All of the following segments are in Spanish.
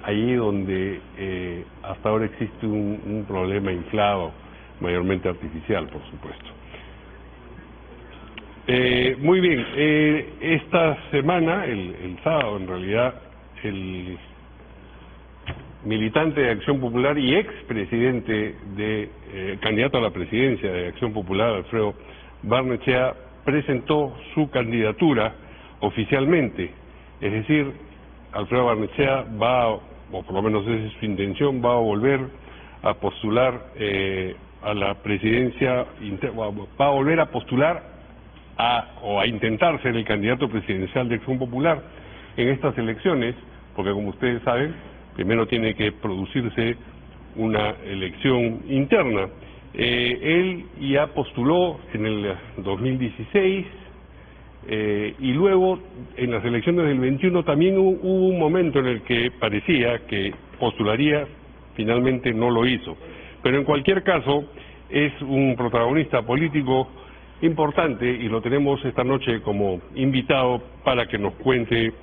Allí donde hasta ahora existe un problema inflado, mayormente artificial, por supuesto. Muy bien, esta semana, el sábado en realidad, el militante de Acción Popular y expresidente candidato a la presidencia de Acción Popular, Alfredo Barnechea, presentó su candidatura oficialmente. Es decir, Alfredo Barnechea va, o por lo menos esa es su intención, va a volver a postular a la presidencia, va a volver a postular o a intentar ser el candidato presidencial de Acción Popular en estas elecciones, porque como ustedes saben, primero tiene que producirse una elección interna. Él ya postuló en el 2016, y luego en las elecciones del 21 también hubo un momento en el que parecía que postularía, finalmente no lo hizo. Pero en cualquier caso es un protagonista político importante y lo tenemos esta noche como invitado para que nos cuente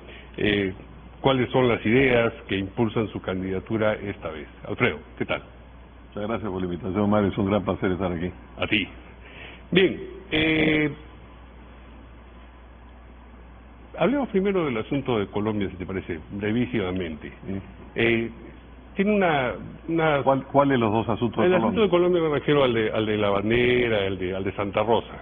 cuáles son las ideas que impulsan su candidatura esta vez. Alfredo, ¿qué tal? Muchas gracias por la invitación, Mario. Es un gran placer estar aquí. A ti. Bien, hablemos primero del asunto de Colombia, si te parece, brevísimamente. Tiene una... ¿Cuál de los dos asuntos de Colombia? El asunto de Colombia me refiero al de la bandera, al de Santa Rosa.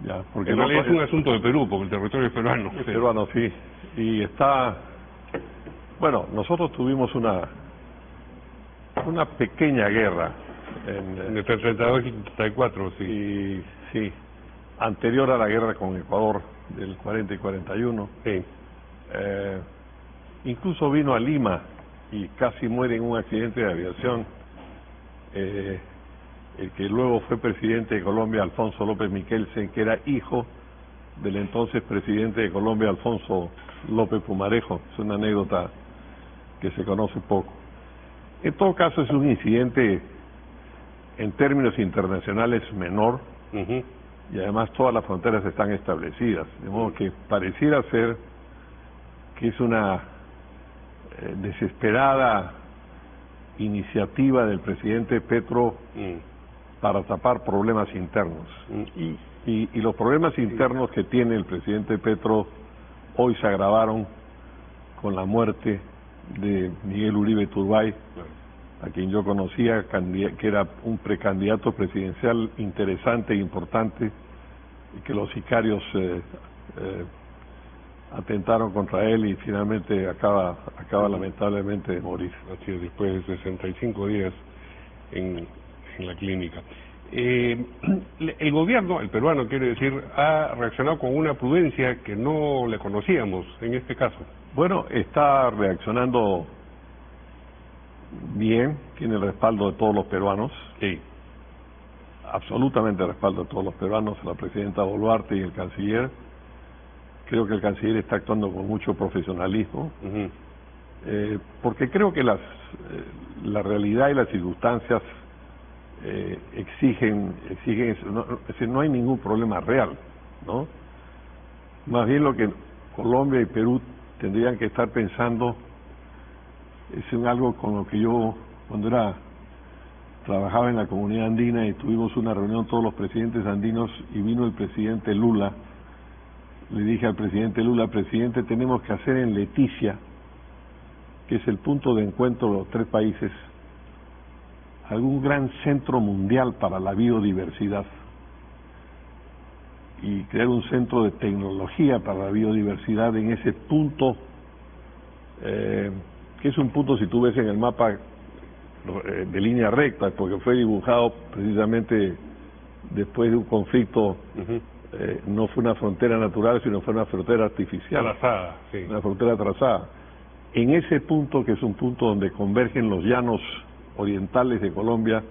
Ya, porque en realidad es un asunto de Perú, porque el territorio es peruano. Es peruano, sí. Y está... Bueno, nosotros tuvimos una pequeña guerra en el 32 y 34, sí. Y, sí, anterior a la guerra con Ecuador del 40 y 41. Sí. Incluso vino a Lima y casi muere en un accidente de aviación el que luego fue presidente de Colombia, Alfonso López Miquelsen, que era hijo del entonces presidente de Colombia, Alfonso López Pumarejo. Es una anécdota que se conoce poco. En todo caso es un incidente en términos internacionales menor, y además todas las fronteras están establecidas, de modo que pareciera ser que es una desesperada iniciativa del presidente Petro para tapar problemas internos. Y los problemas internos que tiene el presidente Petro hoy se agravaron con la muerte de Miguel Uribe Turbay, a quien yo conocía, que era un precandidato presidencial interesante e importante, y que los sicarios atentaron contra él y finalmente acaba lamentablemente de morir. Así es, después de 65 días en la clínica. El gobierno, el peruano quiere decir, ha reaccionado con una prudencia que no le conocíamos en este caso. Bueno, está reaccionando bien, tiene el respaldo de todos los peruanos. Sí. Absolutamente el respaldo de todos los peruanos, la presidenta Boluarte y el canciller. Creo que el canciller está actuando con mucho profesionalismo, porque creo que la realidad y las circunstancias exigen eso. Es decir, no hay ningún problema real, ¿no? Más bien lo que Colombia y Perú tendrían que estar pensando es en algo con lo que yo, cuando trabajaba en la comunidad andina y tuvimos una reunión todos los presidentes andinos y vino el presidente Lula. Le dije al presidente Lula: presidente, tenemos que hacer en Leticia, que es el punto de encuentro de los tres países, algún gran centro mundial para la biodiversidad y crear un centro de tecnología para la biodiversidad en ese punto, que es un punto, si tú ves en el mapa, de línea recta, porque fue dibujado precisamente después de un conflicto. No fue una frontera natural, sino fue una frontera artificial. Trazada, sí. Una frontera trazada. En ese punto, que es un punto donde convergen los llanos orientales de Colombia,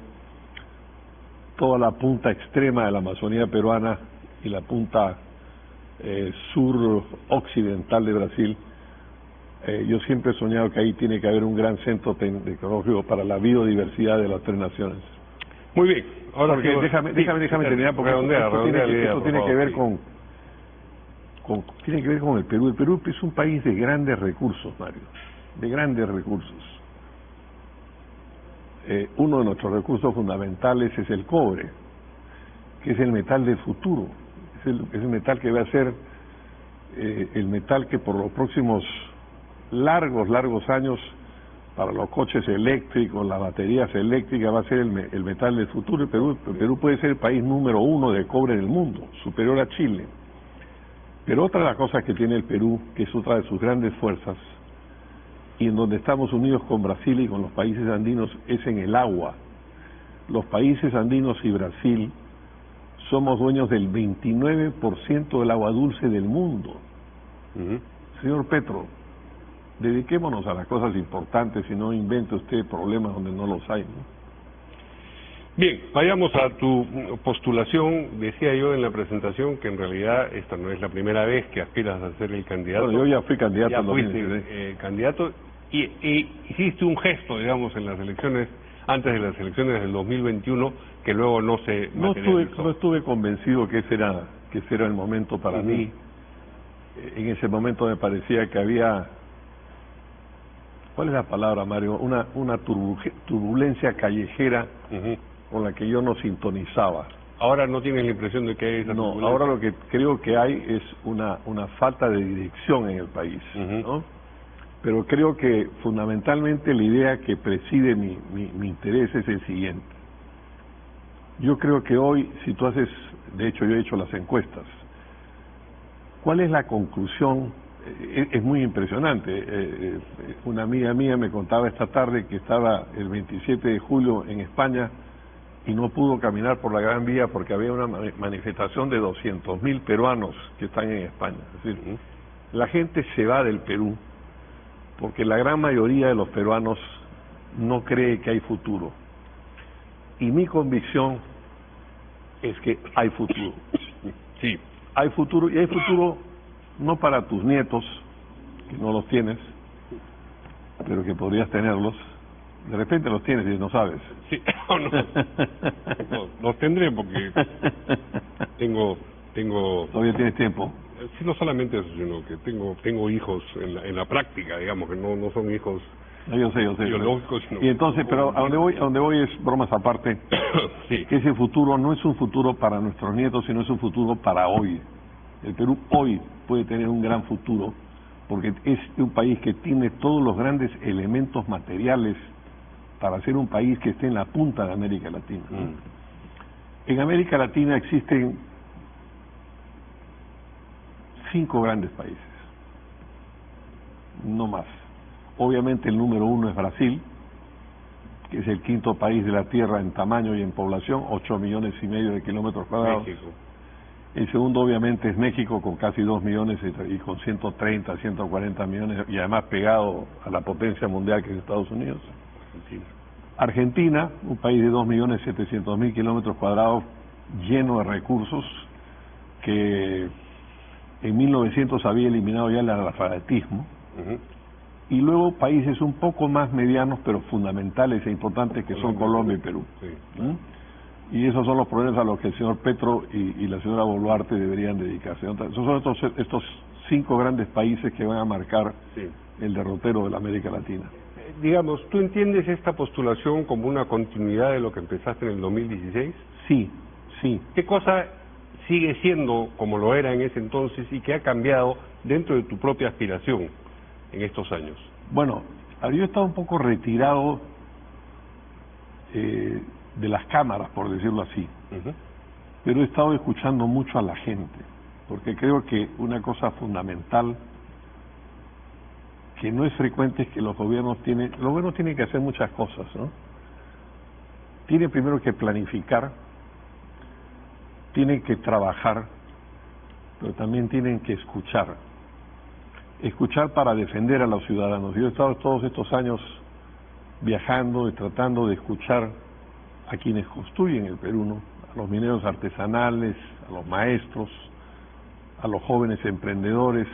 toda la punta extrema de la Amazonía peruana y la punta sur-occidental de Brasil, yo siempre he soñado que ahí tiene que haber un gran centro tecnológico para la biodiversidad de las tres naciones. Muy bien. Ahora porque déjame terminar, porque esto tiene que ver tiene que ver con el Perú. El Perú es un país de grandes recursos, Mario. grandes recursos. Uno de nuestros recursos fundamentales es el cobre, que es el metal del futuro, es el metal que va a ser el metal que por los próximos largos años, para los coches eléctricos, las baterías eléctricas, va a ser el metal del futuro. Perú puede ser el país número 1 de cobre en el mundo, superior a Chile. Pero otra de las cosas que tiene el Perú, que es otra de sus grandes fuerzas, y en donde estamos unidos con Brasil y con los países andinos, es en el agua. Los países andinos y Brasil somos dueños del 29% del agua dulce del mundo. Señor Petro, dediquémonos a las cosas importantes y no invente usted problemas donde no los hay, ¿no? Bien, vayamos a tu postulación. Decía yo en la presentación que en realidad esta no es la primera vez que aspiras a ser el candidato. Bueno, yo ya fui candidato en 2016. Fuiste candidato y hiciste un gesto, digamos, en las elecciones, antes de las elecciones del 2021, que luego no se materializó. No estuve convencido que ese era el momento para mí. En ese momento me parecía que había, ¿cuál es la palabra, Mario? Una turbulencia callejera con la que yo no sintonizaba. Ahora no tienes la impresión de que hay esa turbulencia. Ahora lo que creo que hay es una falta de dirección en el país, ¿no? Pero creo que fundamentalmente la idea que preside mi interés es el siguiente. Yo creo que hoy, si tú haces, de hecho yo he hecho las encuestas, ¿cuál es la conclusión? Es muy impresionante. Una amiga mía me contaba esta tarde que estaba el 27 de julio en España y no pudo caminar por la Gran Vía porque había una manifestación de 200.000 peruanos que están en España. Es decir, la gente se va del Perú porque la gran mayoría de los peruanos no cree que hay futuro. Y mi convicción es que hay futuro. Sí. Hay futuro, y hay futuro no para tus nietos, que no los tienes, pero que podrías tenerlos. De repente los tienes y no sabes. Sí, no, los tendré porque tengo... Todavía tienes tiempo. Sí, no solamente eso, sino que tengo hijos en la práctica, digamos, que no son hijos yo sé. biológicos. Sino y entonces, pero a donde voy es bromas aparte. Sí. Que ese futuro no es un futuro para nuestros nietos, sino es un futuro para hoy. El Perú hoy puede tener un gran futuro porque es un país que tiene todos los grandes elementos materiales para ser un país que esté en la punta de América Latina. En América Latina existen 5 grandes países, no más. Obviamente el número 1 es Brasil, que es el 5º país de la Tierra en tamaño y en población, 8,5 millones de kilómetros cuadrados. México. El segundo obviamente es México, con casi 2 millones y con 130, 140 millones, y además pegado a la potencia mundial que es Estados Unidos. Argentina, un país de 2.700.000 kilómetros cuadrados, lleno de recursos, que en 1900 había eliminado ya el analfabetismo. Y luego países un poco más medianos, pero fundamentales e importantes, que son Colombia y Perú. Y esos son los problemas a los que el señor Petro y la señora Boluarte deberían dedicarse. Esos son estos 5 grandes países que van a marcar el derrotero de la América Latina. Digamos, ¿tú entiendes esta postulación como una continuidad de lo que empezaste en el 2016? Sí. ¿Qué cosa sigue siendo como lo era en ese entonces y que ha cambiado dentro de tu propia aspiración en estos años? Bueno, yo he estado un poco retirado de las cámaras, por decirlo así, pero he estado escuchando mucho a la gente, porque creo que una cosa fundamental que no es frecuente es que los gobiernos tienen que hacer muchas cosas, ¿no? Tienen primero que planificar, tienen que trabajar, pero también tienen que escuchar para defender a los ciudadanos. Yo he estado todos estos años viajando y tratando de escuchar a quienes construyen el Perú, ¿no? A los mineros artesanales, a los maestros, a los jóvenes emprendedores,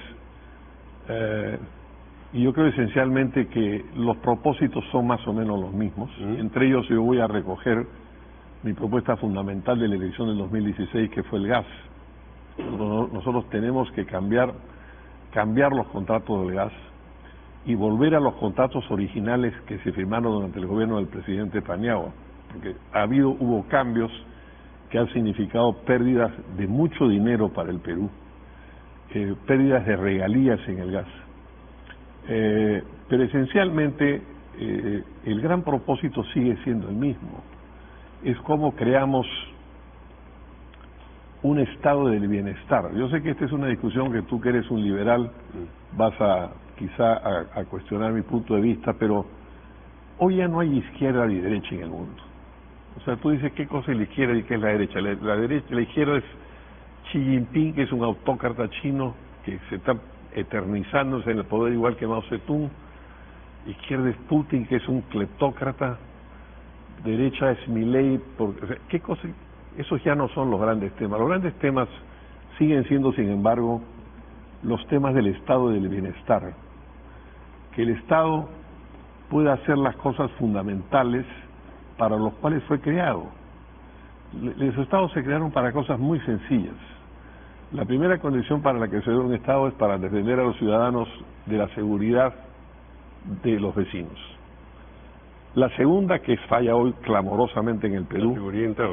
y yo creo esencialmente que los propósitos son más o menos los mismos. Entre ellos yo voy a recoger mi propuesta fundamental de la elección del 2016, que fue el gas. Nosotros tenemos que cambiar los contratos del gas y volver a los contratos originales que se firmaron durante el gobierno del presidente Paniagua, porque hubo cambios que han significado pérdidas de mucho dinero para el Perú, pérdidas de regalías en el gas. Pero esencialmente el gran propósito sigue siendo el mismo, es cómo creamos un estado del bienestar. Yo sé que esta es una discusión que tú, que eres un liberal, vas quizá a cuestionar mi punto de vista, pero hoy ya no hay izquierda ni derecha en el mundo. O sea, tú dices qué cosa es la izquierda y qué es la derecha. La izquierda es Xi Jinping, que es un autócrata chino que se está eternizándose en el poder igual que Mao Zedong. Izquierda es Putin, que es un cleptócrata. Derecha es Milei. O sea, ¿qué cosa? Esos ya no son los grandes temas. Los grandes temas siguen siendo, sin embargo, los temas del estado del bienestar. Que el Estado pueda hacer las cosas fundamentales para los cuales fue creado. Los Estados se crearon para cosas muy sencillas. La primera condición para la que se creó un Estado es para defender a los ciudadanos de la seguridad de los vecinos. La segunda, que falla hoy clamorosamente en el Perú,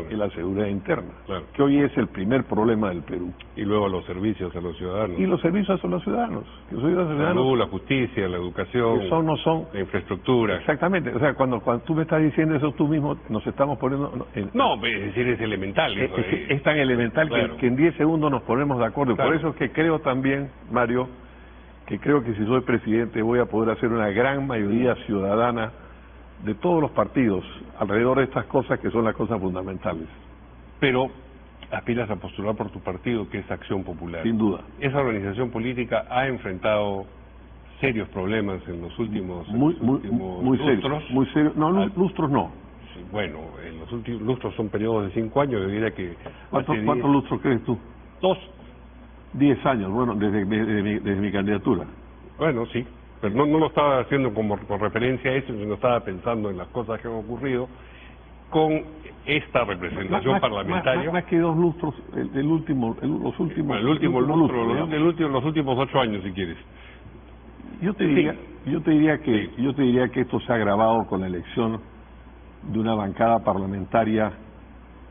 es la seguridad interna, claro, que hoy es el primer problema del Perú. Y luego los servicios a los ciudadanos. Y los servicios a los ciudadanos. Que los ciudadanos, la salud, la justicia, la educación, no son la infraestructura. Exactamente. O sea, cuando tú me estás diciendo eso, tú mismo nos estamos poniendo... No, es decir, es elemental. Eso, es tan elemental, claro, que en 10 segundos nos ponemos de acuerdo. Claro. Por eso es que creo también, Mario, que creo que si soy presidente voy a poder hacer una gran mayoría ciudadana de todos los partidos alrededor de estas cosas que son las cosas fundamentales. Pero aspiras a postular por tu partido, que es Acción Popular. Sin duda. Esa organización política ha enfrentado serios problemas en los últimos lustros. Muy serios. No, lustros no. Bueno, en los últimos lustros son periodos de 5 años, yo diría que... ¿Cuántos lustros crees tú? 2. 10 años, bueno, desde mi candidatura. Bueno, sí. Pero no lo estaba haciendo con referencia a eso, sino estaba pensando en las cosas que han ocurrido con esta representación parlamentaria. Más que 2 lustros, los últimos los últimos 8 años, si quieres. Yo te diría que esto se ha agravado con la elección de una bancada parlamentaria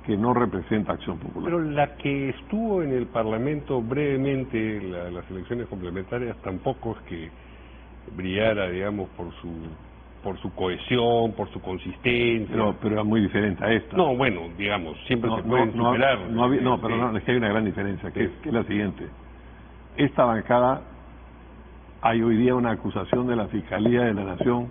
que no representa Acción Popular. Pero la que estuvo en el Parlamento brevemente, las elecciones complementarias, tampoco es que brillara, digamos, por su cohesión, por su consistencia. Pero era muy diferente a esta. No, bueno, digamos, siempre se pueden superar. Es que hay una gran diferencia, que es la siguiente. Esta bancada, hay hoy día una acusación de la Fiscalía de la Nación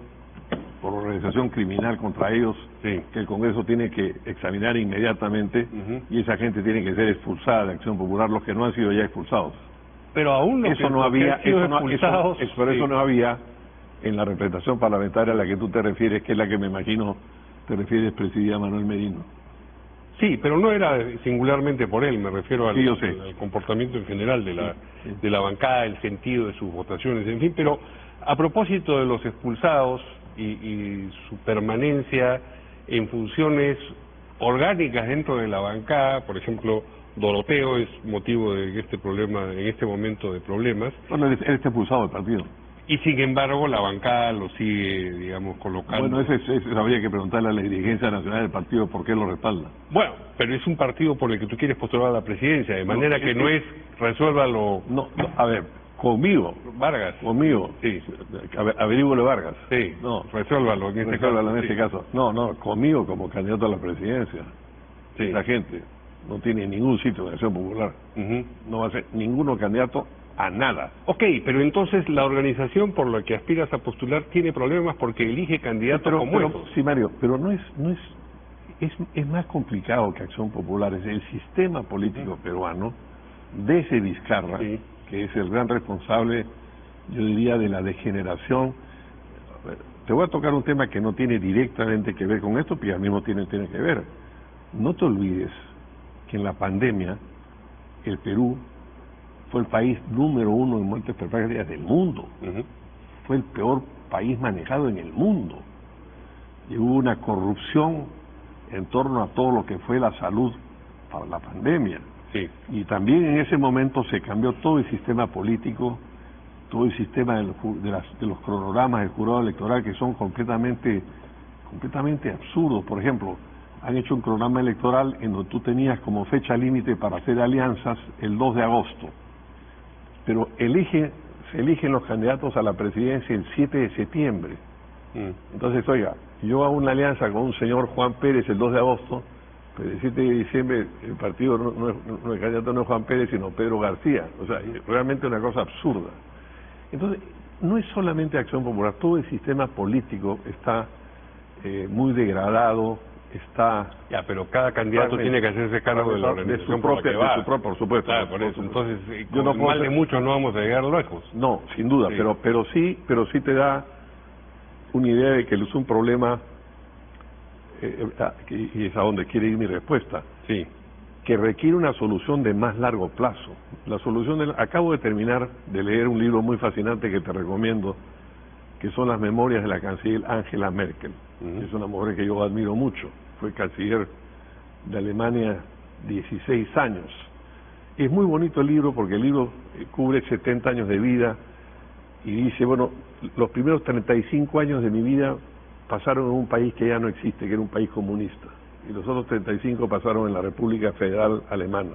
por organización criminal contra ellos, que el Congreso tiene que examinar inmediatamente, y esa gente tiene que ser expulsada de Acción Popular, los que no han sido ya expulsados. Pero aún eso no había en la representación parlamentaria a la que tú te refieres, que es la que me imagino te refieres, presidía Manuel Merino. Sí, pero no era singularmente por él, me refiero al comportamiento en general de la bancada, el sentido de sus votaciones, en fin. Pero a propósito de los expulsados y su permanencia en funciones orgánicas dentro de la bancada, por ejemplo, Doroteo es motivo de este problema, en este momento de problemas. Bueno, él está expulsado del partido. Y sin embargo la bancada lo sigue, digamos, colocando. Bueno, eso habría que preguntarle a la dirigencia nacional del partido por qué lo respalda. Bueno, pero es un partido por el que tú quieres postular a la presidencia, de manera que no es resuélvalo. No, a ver, conmigo. Vargas. Conmigo. Sí. Averígüele Vargas. Sí. No, resuélvalo en este caso. No, conmigo como candidato a la presidencia. Sí. La gente no tiene ningún sitio en Acción Popular. No va a ser ninguno candidato a nada. Ok, pero entonces la organización por la que aspiras a postular tiene problemas porque elige candidatos como esos. Sí, Mario, pero es más complicado que Acción Popular. Es el sistema político peruano de ese Vizcarra, que es el gran responsable, yo diría, de la degeneración. Te voy a tocar un tema que no tiene directamente que ver con esto, pero al mismo tiene que ver. No te olvides que en la pandemia el Perú fue el país número 1 en muertes per cápita del mundo. Fue el peor país manejado en el mundo. Y hubo una corrupción en torno a todo lo que fue la salud para la pandemia. Y también en ese momento se cambió todo el sistema político todo el sistema de los cronogramas del jurado electoral, que son completamente absurdos. Por ejemplo, han hecho un cronograma electoral en donde tú tenías como fecha límite para hacer alianzas el 2 de agosto, pero se eligen los candidatos a la presidencia el 7 de septiembre. Entonces, oiga, yo hago una alianza con un señor Juan Pérez el 2 de agosto, pero el 7 de diciembre el partido el candidato no es Juan Pérez, sino Pedro García. O sea, realmente una cosa absurda. Entonces, no es solamente Acción Popular, todo el sistema político está muy degradado, está... Ya, pero cada candidato tiene que hacerse cargo de la organización por supuesto. Claro, por eso. Entonces, yo no mal de muchos no vamos a llegar lejos. No, sin duda, sí. pero sí te da una idea de que es un problema, y es a donde quiere ir mi respuesta, sí, que requiere una solución de más largo plazo. La solución acabo de terminar de leer un libro muy fascinante que te recomiendo, que son las memorias de la canciller Angela Merkel. Es una mujer que yo admiro mucho, fue canciller de Alemania 16 años. Es muy bonito el libro porque el libro cubre 70 años de vida y dice, bueno, los primeros 35 años de mi vida pasaron en un país que ya no existe, que era un país comunista, y los otros 35 pasaron en la República Federal Alemana.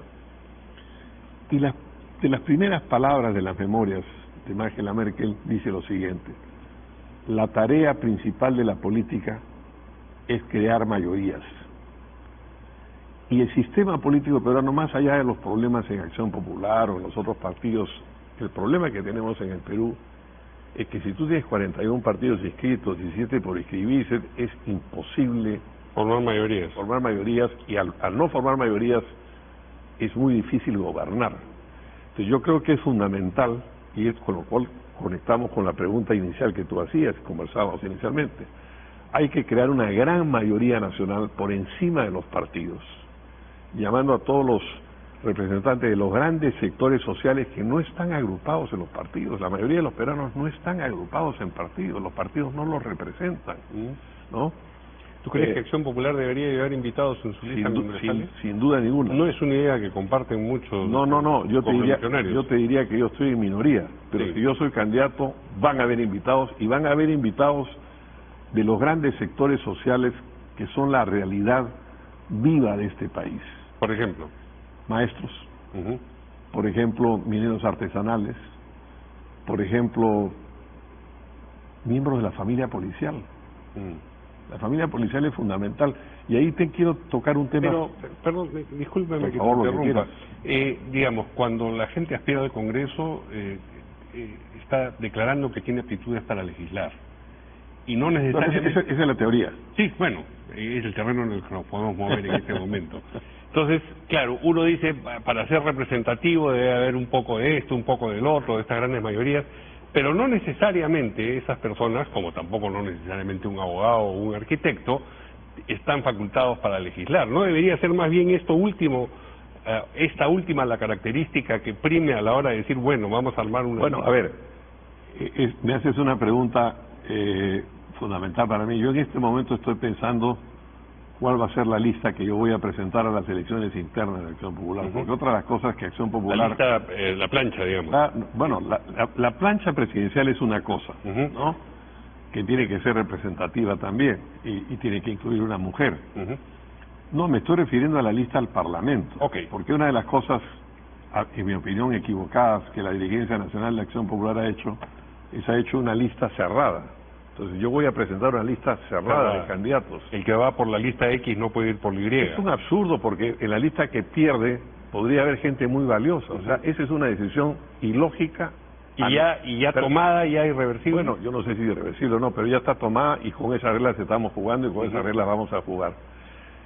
Y de las primeras palabras de las memorias de Angela Merkel dice lo siguiente: la tarea principal de la política es crear mayorías. Y el sistema político peruano, más allá de los problemas en Acción Popular o en los otros partidos, el problema que tenemos en el Perú es que si tú tienes 41 partidos inscritos, 17 por inscribirse, es imposible formar mayorías, y al no formar mayorías es muy difícil gobernar. Entonces yo creo que es fundamental, y es con lo cual conectamos con la pregunta inicial que tú hacías, conversábamos inicialmente. Hay que crear una gran mayoría nacional por encima de los partidos, llamando a todos los representantes de los grandes sectores sociales que no están agrupados en los partidos. La mayoría de los peruanos no están agrupados en partidos, los partidos no los representan, ¿no? ¿Tú crees que Acción Popular debería llevar invitados en su lista universal? Sin duda ninguna. No es una idea que comparten muchos. No, yo te diría que yo estoy en minoría, pero si yo soy candidato, van a haber invitados, y van a haber invitados de los grandes sectores sociales que son la realidad viva de este país. Por ejemplo, maestros, por ejemplo, mineros artesanales, por ejemplo, miembros de la familia policial. La familia policial es fundamental, y ahí te quiero tocar un tema. Pero, perdón, discúlpeme que te interrumpa. Digamos, cuando la gente aspira al Congreso, está declarando que tiene aptitudes para legislar. Y no necesariamente... Esa es la teoría. Sí, bueno, es el terreno en el que nos podemos mover en este momento. Entonces, claro, uno dice, para ser representativo debe haber un poco de esto, un poco del otro, de estas grandes mayorías, pero no necesariamente esas personas, como tampoco no necesariamente un abogado o un arquitecto, están facultados para legislar. ¿No debería ser más bien esta última la característica que prime a la hora de decir, bueno, vamos a armar una... Bueno, a ver, me haces una pregunta fundamental para mí. Yo en este momento estoy pensando cuál va a ser la lista que yo voy a presentar a las elecciones internas de Acción Popular, porque otra de las cosas que Acción Popular... La lista, la plancha, digamos. La plancha presidencial es una cosa, ¿no?, que tiene que ser representativa también, y tiene que incluir una mujer. No, me estoy refiriendo a la lista al Parlamento, porque una de las cosas, en mi opinión, equivocadas que la Dirigencia Nacional de Acción Popular ha hecho una lista cerrada. Entonces yo voy a presentar una lista cerrada de candidatos. El que va por la lista X no puede ir por la Y. Es un absurdo, porque en la lista que pierde podría haber gente muy valiosa. O sea, esa es una decisión ilógica. Y ya tomada, ya irreversible. Bueno, yo no sé si irreversible o no, pero ya está tomada, y con esas reglas estamos jugando, y con esas reglas vamos a jugar.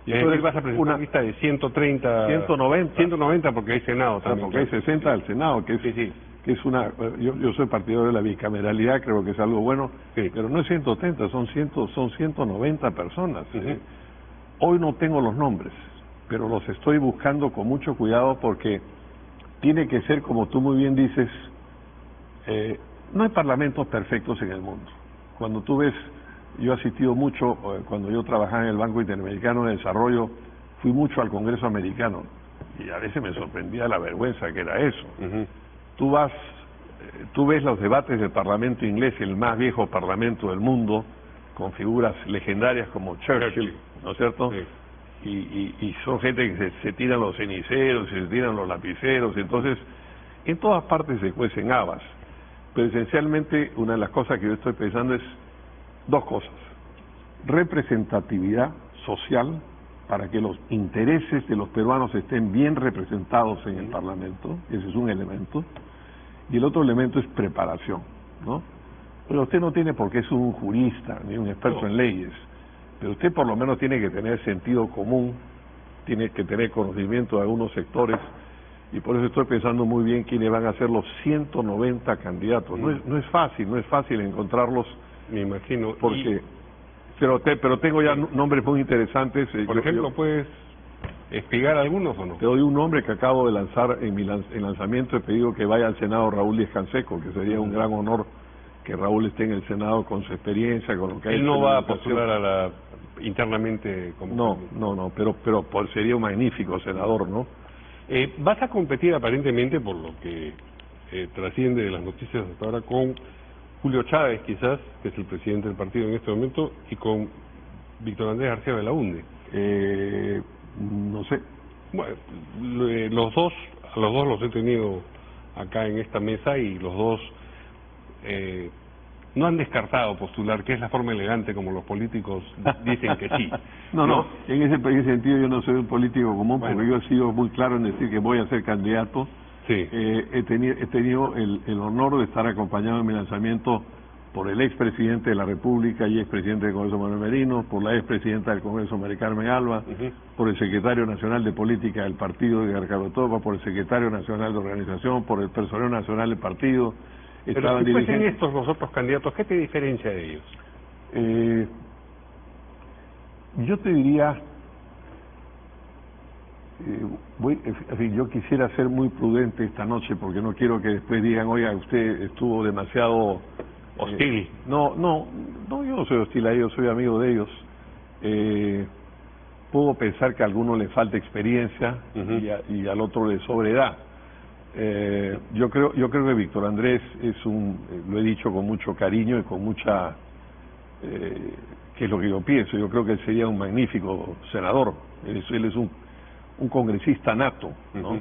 Y entonces vas a presentar una lista de 130... 190. 190 porque hay Senado también. Porque hay 60 del Senado, que es... que es una... Yo soy partidario de la bicameralidad, creo que es algo bueno, pero no es 130, son 190 personas. Hoy no tengo los nombres, pero los estoy buscando con mucho cuidado, porque tiene que ser, como tú muy bien dices, no hay parlamentos perfectos en el mundo. Cuando tú ves, yo he asistido mucho, cuando yo trabajaba en el Banco Interamericano de Desarrollo, fui mucho al Congreso Americano, y a veces me sorprendía la vergüenza que era eso. Tú vas tú ves los debates del Parlamento inglés, el más viejo parlamento del mundo, con figuras legendarias como Churchill, ¿no es cierto? Sí. Y son gente que se tiran los ceniceros, se tiran los lapiceros, entonces en todas partes se cuecen habas. Pero esencialmente una de las cosas que yo estoy pensando es dos cosas: representatividad social, para que los intereses de los peruanos estén bien representados en el Parlamento, ese es un elemento, y el otro elemento es preparación, ¿no? Pero usted no tiene por qué ser un jurista ni un experto en leyes, pero usted por lo menos tiene que tener sentido común, tiene que tener conocimiento de algunos sectores, y por eso estoy pensando muy bien quiénes van a ser los 190 candidatos. No es fácil encontrarlos, me imagino. Porque pero tengo ya nombres muy interesantes. Por ejemplo, ¿puedes explicar algunos o no? Te doy un nombre que acabo de lanzar en mi lanzamiento. He pedido que vaya al Senado Raúl Díez Canseco, que sería un gran honor que Raúl esté en el Senado con su experiencia, con lo que ha hecho. Él no va a postular internamente como... No, pero sería un magnífico senador, ¿no? Vas a competir aparentemente, por lo que trasciende de las noticias hasta ahora, con Julio Chávez, quizás, que es el presidente del partido en este momento, y con Víctor Andrés García Belaúnde. No sé. Bueno, a los dos los he tenido acá en esta mesa, y los dos no han descartado postular, que es la forma elegante como los políticos dicen que sí. No, en ese sentido yo no soy un político común, bueno, porque yo he sido muy claro en decir que voy a ser candidato. Sí. He tenido el honor de estar acompañado en mi lanzamiento por el expresidente de la República y expresidente del Congreso, Manuel Merino, por la expresidenta del Congreso, Mari Carmen Alba, por el secretario nacional de Política del partido, Edgar Topa, por el secretario nacional de Organización, por el personal nacional del partido. Pero si fuesen estos los otros candidatos, ¿qué te diferencia de ellos? Yo te diría, yo quisiera ser muy prudente esta noche, porque no quiero que después digan, oiga, usted estuvo demasiado hostil. No, yo no soy hostil a ellos, soy amigo de ellos. Puedo pensar que a alguno le falta experiencia y al otro le sobra edad. Yo creo que Víctor Andrés lo he dicho con mucho cariño y con mucha, que es lo que yo pienso. Yo creo que él sería un magnífico senador. Él es un congresista nato, ¿no?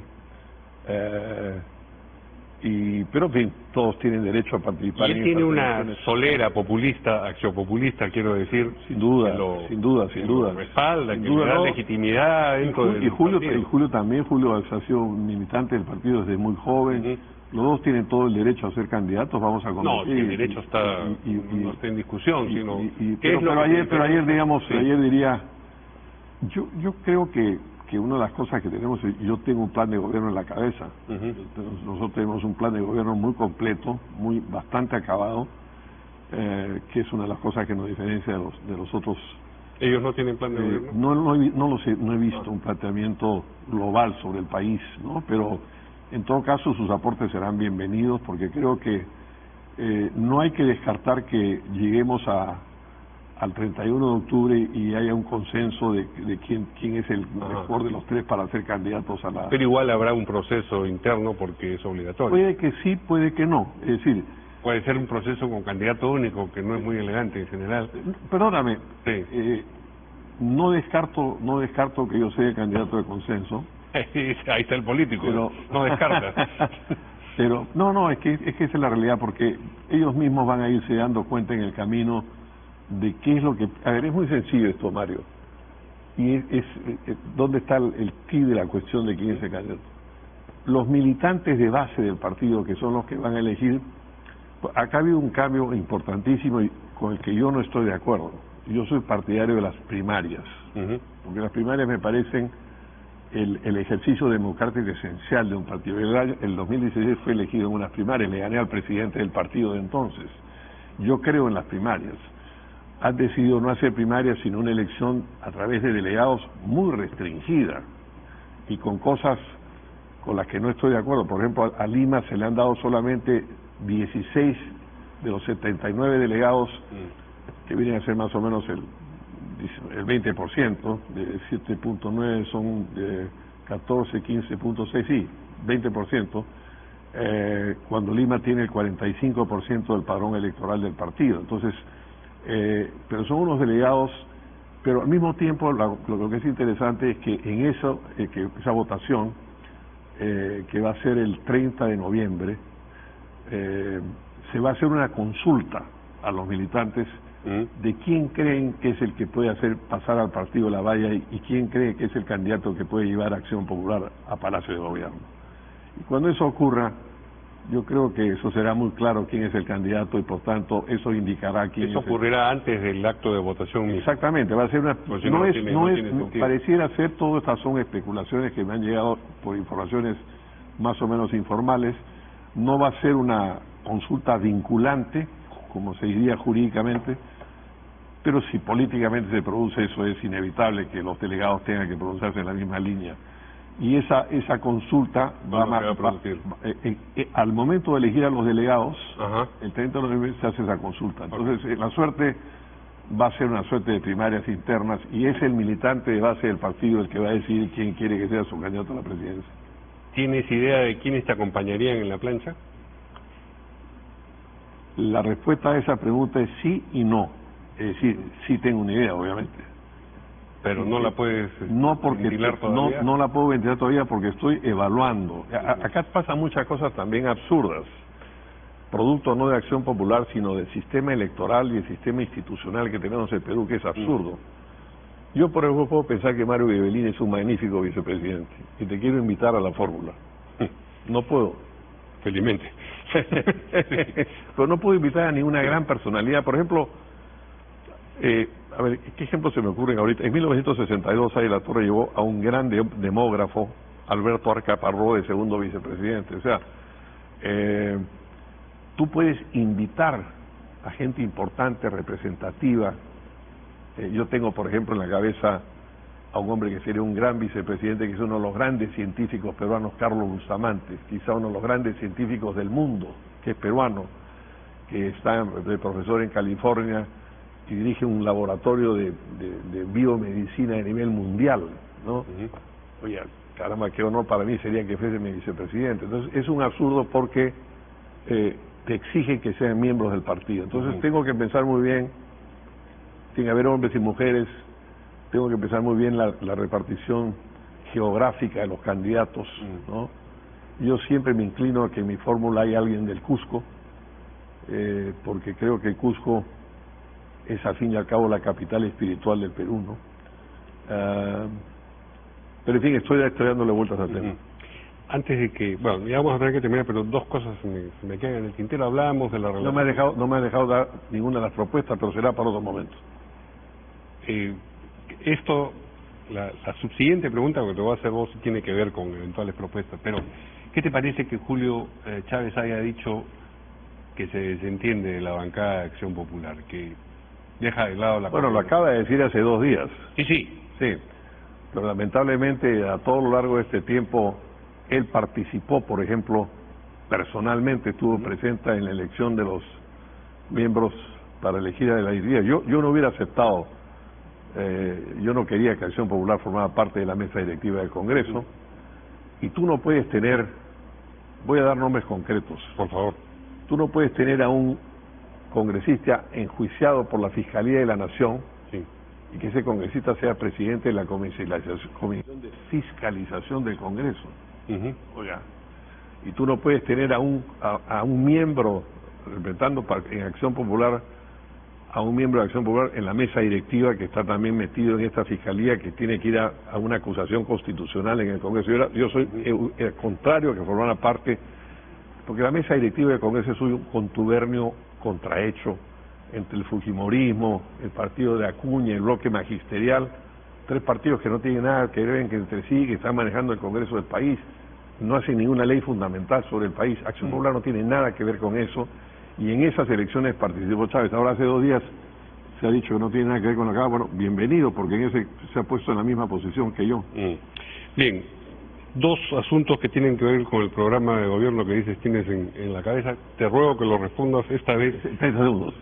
Pero en fin, todos tienen derecho a participar. Y él tiene una solera populista, acciopopulista, quiero decir, sin duda, sin duda. Respalda, que le da legitimidad dentro del partido. Y Julio también, Julio ha sido un militante del partido desde muy joven. Los dos tienen todo el derecho a ser candidatos, vamos a competir. No, el derecho no está en discusión, sino... Pero ayer, digamos, ayer diría, yo creo que una de las cosas que tenemos, yo tengo un plan de gobierno en la cabeza. Nosotros tenemos un plan de gobierno muy completo, bastante acabado, que es una de las cosas que nos diferencia de los otros. ¿Ellos no tienen plan de gobierno? No lo sé, no he visto un planteamiento global sobre el país, ¿no? Pero en todo caso sus aportes serán bienvenidos, porque creo que no hay que descartar que lleguemos al 31 de octubre y haya un consenso de quién es el mejor de los tres para ser candidatos a la... Pero igual habrá un proceso interno porque es obligatorio. Puede que sí, puede que no. Es decir... Puede ser un proceso con candidato único, que no es muy elegante en general. Perdóname. Sí. No descarto que yo sea el candidato de consenso. Ahí está el político, pero... no descarta. Pero es que esa es la realidad, porque ellos mismos van a irse dando cuenta en el camino de qué es lo que... A ver, es muy sencillo esto, Mario. Y es ¿dónde está el quid de la cuestión de quién es el candidato? Los militantes de base del partido, que son los que van a elegir, acá ha habido un cambio importantísimo y con el que yo no estoy de acuerdo. Yo soy partidario de las primarias, porque las primarias me parecen el ejercicio democrático esencial de un partido. El 2016 fue elegido en unas primarias, le gané al presidente del partido de entonces. Yo creo en las primarias. Han decidido no hacer primarias, sino una elección a través de delegados muy restringida y con cosas con las que no estoy de acuerdo. Por ejemplo, a Lima se le han dado solamente 16 de los 79 delegados, que vienen a ser más o menos el 20%, de 7.9 son de 14, 15.6, sí, 20%. cuando Lima tiene el 45% del padrón electoral del partido. Entonces, pero son unos delegados, pero al mismo tiempo lo que es interesante es que en eso, que esa votación, que va a ser el 30 de noviembre, se va a hacer una consulta a los militantes de quién creen que es el que puede hacer pasar al partido la valla y quién cree que es el candidato que puede llevar a Acción Popular a Palacio de Gobierno. Y cuando eso ocurra, yo creo que eso será muy claro quién es el candidato y por tanto eso indicará quién eso es ocurrirá antes del acto de votación mismo. Exactamente, va a ser una... Pues si no tiene sentido. Pareciera ser, todo estas son especulaciones que me han llegado por informaciones más o menos informales, no va a ser una consulta vinculante, como se diría jurídicamente, pero si políticamente se produce eso, es inevitable que los delegados tengan que pronunciarse en la misma línea. Y esa consulta al momento de elegir a los delegados, el 30 de noviembre se hace esa consulta. Entonces, la suerte va a ser una suerte de primarias internas y es el militante de base del partido el que va a decidir quién quiere que sea su candidato a la presidencia. ¿Tienes idea de quiénes te acompañarían en la plancha? La respuesta a esa pregunta es sí y no. Es decir, sí tengo una idea, obviamente. Pero no la puedes ventilar todavía. No la puedo ventilar todavía porque estoy evaluando. Acá pasan muchas cosas también absurdas, producto no de Acción Popular, sino del sistema electoral y el sistema institucional que tenemos en Perú, que es absurdo. Yo, por ejemplo, puedo pensar que Mario Guevelin es un magnífico vicepresidente y te quiero invitar a la fórmula. No puedo. Felizmente. Pero no puedo invitar a ninguna gran personalidad. Por ejemplo, a ver, ¿qué ejemplos se me ocurren ahorita? En 1962 ahí la Torre llevó a un gran demógrafo, Alberto Arca Parró, de segundo vicepresidente. O sea, tú puedes invitar a gente importante, representativa. Yo tengo, por ejemplo, en la cabeza a un hombre que sería un gran vicepresidente, que es uno de los grandes científicos peruanos, Carlos Bustamante, quizá uno de los grandes científicos del mundo, que es peruano, que está de profesor en California y dirige un laboratorio de biomedicina a nivel mundial, ¿no? Oye, caramba, qué honor para mí sería que fuese mi vicepresidente. Entonces, es un absurdo porque te exigen que sean miembros del partido. Entonces, tengo que pensar muy bien, sin haber hombres y mujeres, tengo que pensar muy bien la repartición geográfica de los candidatos, ¿no? Yo siempre me inclino a que en mi fórmula hay alguien del Cusco, porque creo que el Cusco es al fin y al cabo la capital espiritual del Perú, ¿no? Pero en fin, estoy dándole vueltas al tema. Antes de que, bueno, ya vamos a tener que terminar, pero dos cosas me quedan en el tintero. Hablábamos de la relación. No me ha dejado dar ninguna de las propuestas, pero será para otro momento. Esto, la subsiguiente pregunta que te voy a hacer vos tiene que ver con eventuales propuestas, pero ¿qué te parece que Julio Chávez haya dicho que se desentiende de la bancada de Acción Popular, que deja de lado la... Bueno, lo acaba de decir hace 2 días. Sí. Pero lamentablemente a todo lo largo de este tiempo él participó, por ejemplo, personalmente estuvo presente en la elección de los miembros para elegir a la directiva. Yo no hubiera aceptado, yo no quería que Acción Popular formara parte de la mesa directiva del Congreso, y tú no puedes tener, voy a dar nombres concretos, por favor, tú no puedes tener a un congresista enjuiciado por la Fiscalía de la Nación, y que ese congresista sea presidente de la Comisión de Fiscalización del Congreso. Oiga, y tú no puedes tener a un miembro representando en Acción Popular, a un miembro de Acción Popular en la mesa directiva que está también metido en esta fiscalía, que tiene que ir a una acusación constitucional en el Congreso. Yo soy el contrario, que formara parte, porque la mesa directiva del Congreso es un contubernio contrahecho entre el fujimorismo, el partido de Acuña, el bloque magisterial, 3 partidos que no tienen nada que ver entre sí, que están manejando el Congreso del país, no hacen ninguna ley fundamental sobre el país. Acción Popular no tiene nada que ver con eso, y en esas elecciones participó Chávez. Ahora hace 2 días se ha dicho que no tiene nada que ver con lo que haga. Bueno, bienvenido, porque en ese se ha puesto en la misma posición que yo. Bien, 2 asuntos que tienen que ver con el programa de gobierno que dices tienes en la cabeza. Te ruego que lo respondas esta vez 30 segundos.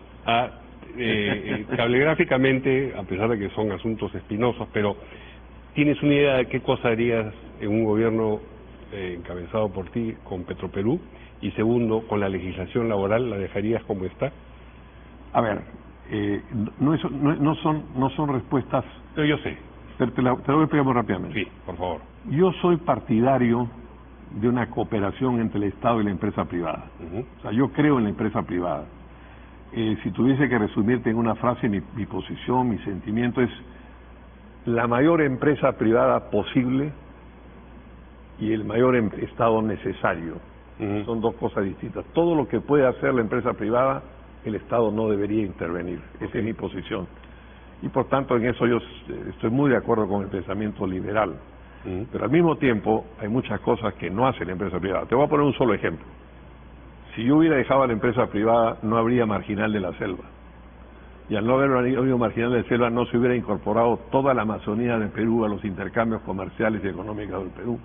Cablegráficamente, a pesar de que son asuntos espinosos, pero ¿tienes una idea de qué cosa harías en un gobierno encabezado por ti con Petroperú? Y segundo, con la legislación laboral, ¿la dejarías como está? A ver, no son respuestas... Pero yo sé. Te lo voy a explicar muy rápidamente. Sí, por favor. Yo soy partidario de una cooperación entre el Estado y la empresa privada. O sea, yo creo en la empresa privada. Si tuviese que resumirte en una frase, mi posición, mi sentimiento es la mayor empresa privada posible y el mayor Estado necesario. Son dos cosas distintas. Todo lo que puede hacer la empresa privada, el Estado no debería intervenir. Esa es mi posición. Y por tanto, en eso yo estoy muy de acuerdo con el pensamiento liberal. Pero al mismo tiempo, hay muchas cosas que no hace la empresa privada. Te voy a poner un solo ejemplo. Si yo hubiera dejado a la empresa privada, no habría Marginal de la Selva. Y al no haber habido Marginal de la Selva, no se hubiera incorporado toda la Amazonía del Perú a los intercambios comerciales y económicos del Perú.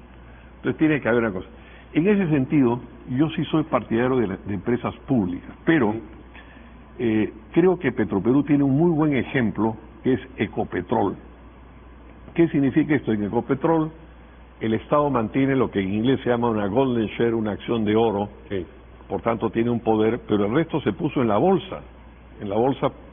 Entonces tiene que haber una cosa. En ese sentido, yo sí soy partidario de empresas públicas, pero creo que Petroperú tiene un muy buen ejemplo, que es Ecopetrol. ¿Qué significa esto? En Ecopetrol, el Estado mantiene lo que en inglés se llama una golden share, una acción de oro, por tanto tiene un poder, pero el resto se puso en la bolsa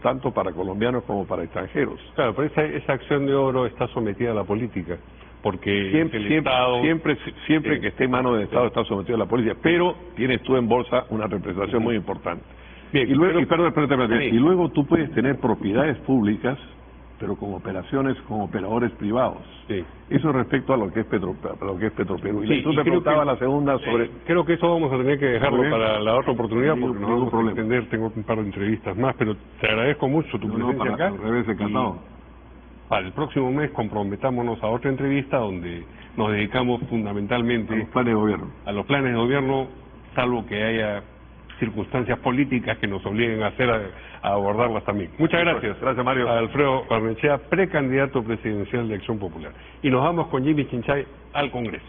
tanto para colombianos como para extranjeros. Claro, pero esa acción de oro está sometida a la política, porque siempre que esté en manos del Estado está sometido a la política, pero tienes tú en bolsa una representación muy importante. Bien, y luego tú puedes tener propiedades públicas, pero con operaciones con operadores privados. Sí. Eso respecto a lo que es Petroperú. Sí, y tú te preguntabas la segunda sobre... Creo que eso vamos a tener que dejarlo para la otra oportunidad, porque no vamos a entender. Tengo un par de entrevistas más, pero te agradezco mucho tu presencia acá. Al revés, encantado. Para el próximo mes comprometámonos a otra entrevista donde nos dedicamos fundamentalmente a los planes de gobierno. A los planes de gobierno, salvo que haya circunstancias políticas que nos obliguen a abordarlas también. Muchas gracias. Gracias, Mario. A Alfredo Barnechea, precandidato presidencial de Acción Popular. Y nos vamos con Jimmy Chinchay al Congreso.